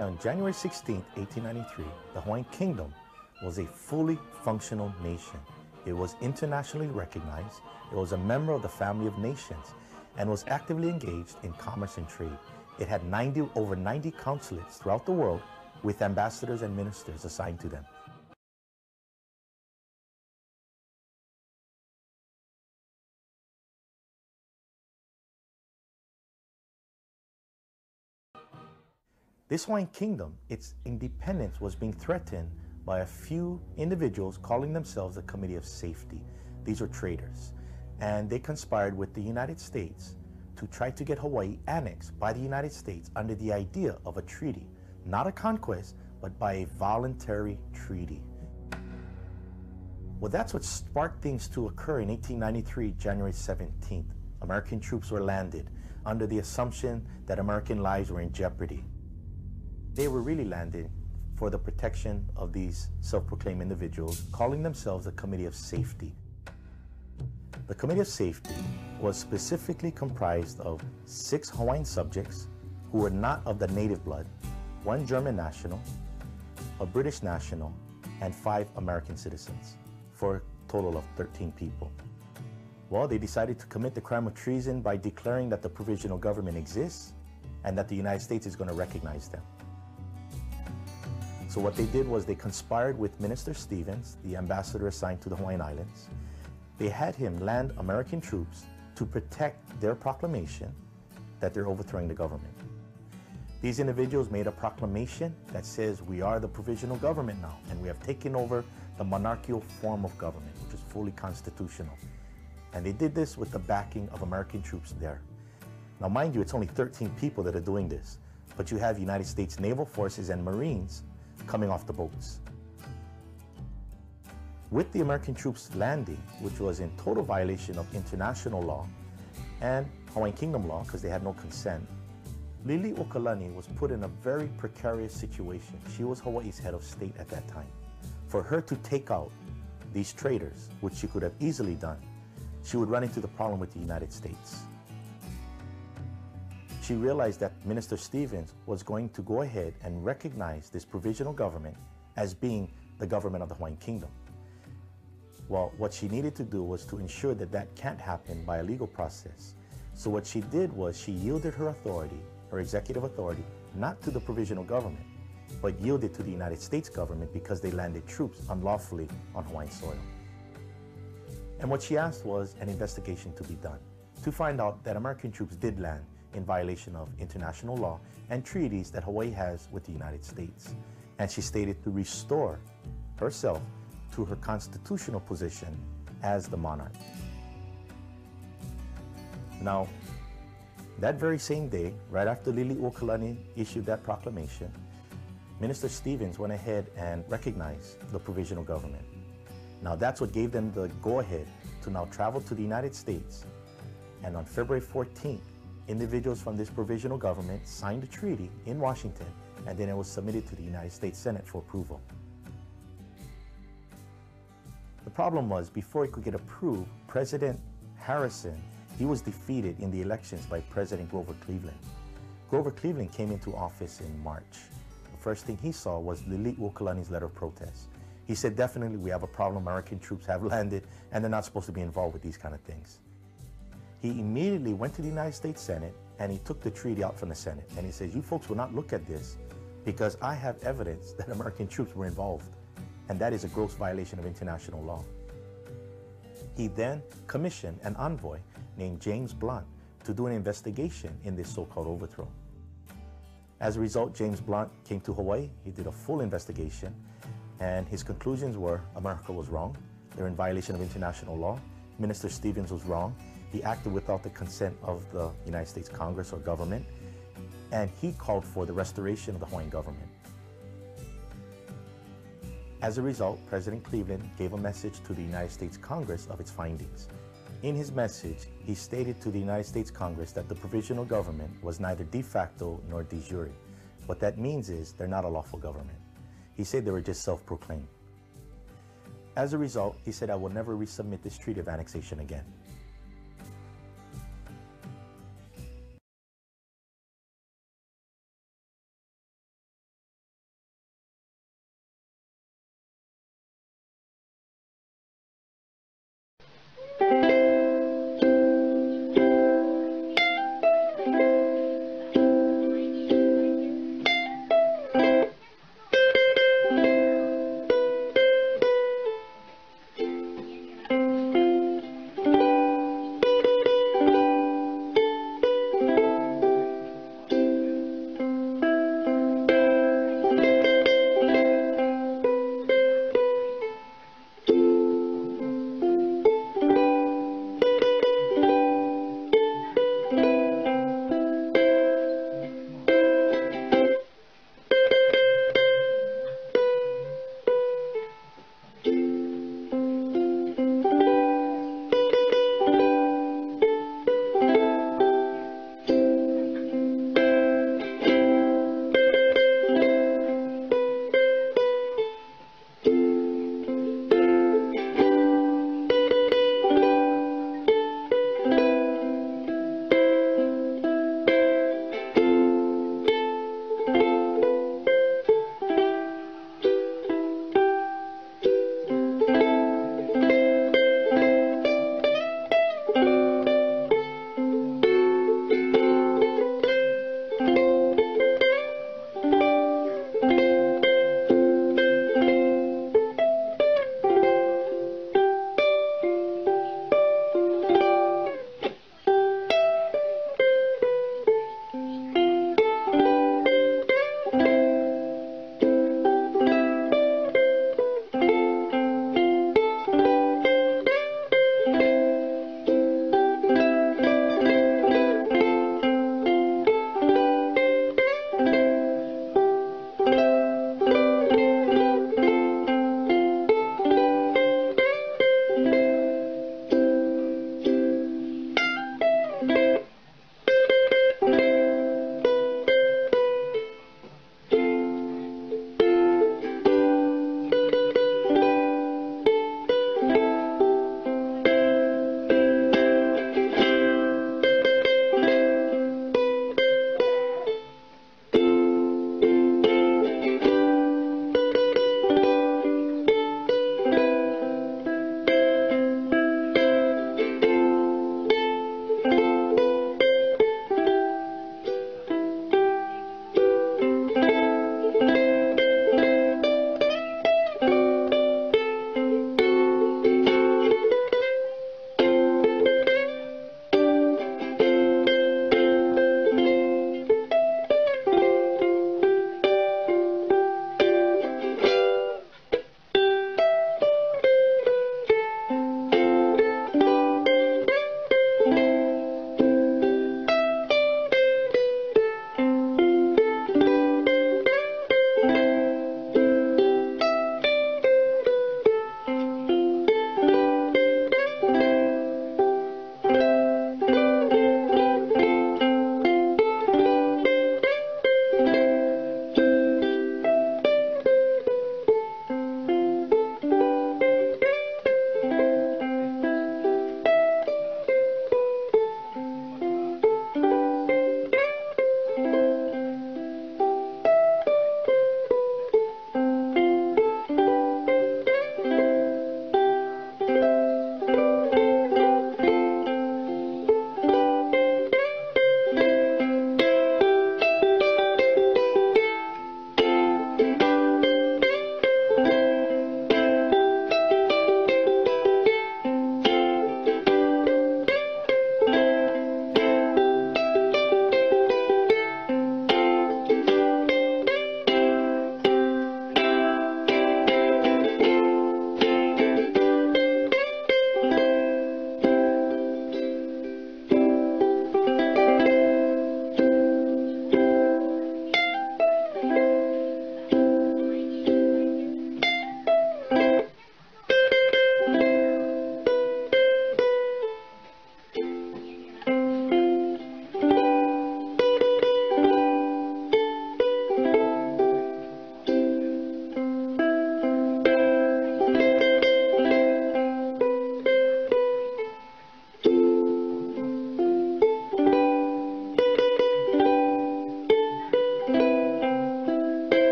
On January 16, 1893, the Hawaiian Kingdom was a fully functional nation. It was internationally recognized, it was a member of the family of nations, and was actively engaged in commerce and trade. It had over 90 consulates throughout the world with ambassadors and ministers assigned to them. This Hawaiian Kingdom, its independence was being threatened by a few individuals calling themselves the Committee of Safety. These were traitors, and they conspired with the United States to try to get Hawaii annexed by the United States under the idea of a treaty, not a conquest, but by a voluntary treaty. Well, that's what sparked things to occur in 1893, January 17th. American troops were landed under the assumption that American lives were in jeopardy. They were really landed for the protection of these self-proclaimed individuals, calling themselves the Committee of Safety. The Committee of Safety was specifically comprised of 6 Hawaiian subjects who were not of the native blood, 1 German national, a British national, and 5 American citizens, for a total of 13 people. Well, they decided to commit the crime of treason by declaring that the provisional government exists and that the United States is going to recognize them. So what they did was they conspired with Minister Stevens, the ambassador assigned to the Hawaiian Islands. They had him land American troops to protect their proclamation that they're overthrowing the government. These individuals made a proclamation that says we are the provisional government now, and we have taken over the monarchical form of government, which is fully constitutional. And they did this with the backing of American troops there. Now, mind you, it's only 13 people that are doing this, but you have United States Naval Forces and Marines coming off the boats. With the American troops landing, which was in total violation of international law and Hawaiian Kingdom law because they had no consent, Liliuokalani was put in a very precarious situation. She was Hawaii's head of state at that time. For her to take out these traitors, which she could have easily done, she would run into the problem with the United States. She realized that Minister Stevens was going to go ahead and recognize this provisional government as being the government of the Hawaiian Kingdom. Well, what she needed to do was to ensure that that can't happen by a legal process. So what she did was she yielded her authority, her executive authority, not to the provisional government, but yielded to the United States government because they landed troops unlawfully on Hawaiian soil. And what she asked was an investigation to be done to find out that American troops did land in violation of international law and treaties that Hawaii has with the United States. And she stated to restore herself to her constitutional position as the monarch. Now, that very same day, right after Liliuokalani issued that proclamation, Minister Stevens went ahead and recognized the provisional government. Now that's what gave them the go-ahead to now travel to the United States. And on February 14th, individuals from this provisional government signed a treaty in Washington, and then it was submitted to the United States Senate for approval. The problem was, before it could get approved, President Harrison, he was defeated in the elections by President Grover Cleveland. Grover Cleveland came into office in March. The first thing he saw was Liliuokalani's letter of protest. He said, definitely we have a problem, American troops have landed, and they're not supposed to be involved with these kind of things. He immediately went to the United States Senate and he took the treaty out from the Senate. And he says, you folks will not look at this because I have evidence that American troops were involved. And that is a gross violation of international law. He then commissioned an envoy named James Blunt to do an investigation in this so-called overthrow. As a result, James Blunt came to Hawaii. He did a full investigation. And his conclusions were America was wrong. They're in violation of international law. Minister Stevens was wrong. He acted without the consent of the United States Congress or government, and he called for the restoration of the Hawaiian government. As a result, President Cleveland gave a message to the United States Congress of its findings. In his message, he stated to the United States Congress that the provisional government was neither de facto nor de jure. What that means is they're not a lawful government. He said they were just self-proclaimed. As a result, he said, I will never resubmit this treaty of annexation again.